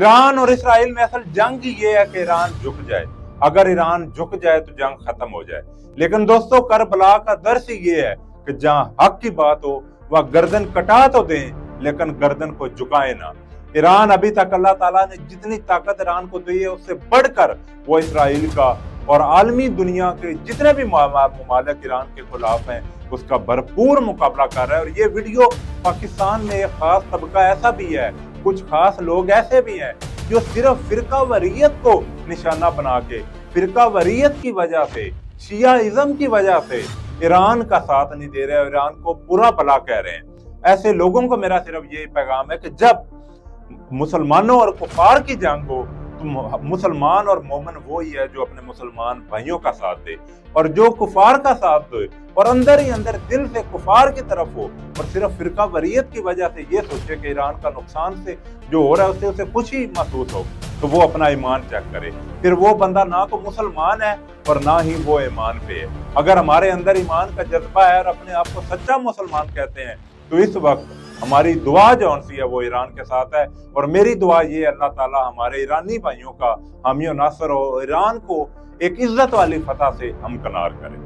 ایران اور اسرائیل میں اصل جنگ یہ ہے کہ ایران جھک جائے. اگر ایران جھک جائے تو جنگ ختم ہو جائے. لیکن دوستو کربلا کا درس یہ ہے کہ جہاں حق کی بات ہو وہ گردن کٹا تو دیں لیکن گردن کو جھکائیں نہ. ایران ابھی تک اللہ تعالیٰ نے جتنی طاقت ایران کو دی ہے اس سے بڑھ کر وہ اسرائیل کا اور عالمی دنیا کے جتنے بھی ممالک ایران کے خلاف ہیں اس کا بھرپور مقابلہ کر رہا ہے. اور یہ ویڈیو پاکستان میں ایک خاص طبقہ ایسا بھی ہے، کچھ خاص لوگ ایسے بھی ہیں جو صرف فرقہ واریت کو نشانہ بنا کے، فرقہ واریت کی وجہ سے، شیعہ ازم کی وجہ سے ایران کا ساتھ نہیں دے رہے اور ایران کو برا بھلا کہہ رہے ہیں. ایسے لوگوں کو میرا صرف یہی پیغام ہے کہ جب مسلمانوں اور کفار کی جنگ ہو تو مسلمان اور مومن وہی ہے جو اپنے مسلمان بھائیوں کا ساتھ دے، اور جو کفار کا ساتھ دے اور اندر ہی اندر دل سے کفار کی طرف ہو اور صرف فرقہ واریت کی وجہ سے یہ سوچے کہ ایران کا نقصان سے جو ہو رہا ہے اسے خوشی محسوس ہو، تو وہ اپنا ایمان چیک کرے. پھر وہ بندہ نہ تو مسلمان ہے اور نہ ہی وہ ایمان پہ ہے. اگر ہمارے اندر ایمان کا جذبہ ہے اور اپنے آپ کو سچا مسلمان کہتے ہیں تو اس وقت ہماری دعا جو سی ہے وہ ایران کے ساتھ ہے. اور میری دعا یہ اللہ تعالیٰ ہمارے ایرانی بھائیوں کا حامی و ناصر ہو، ایران کو ایک عزت والی فتح سے ہمکنار کرے.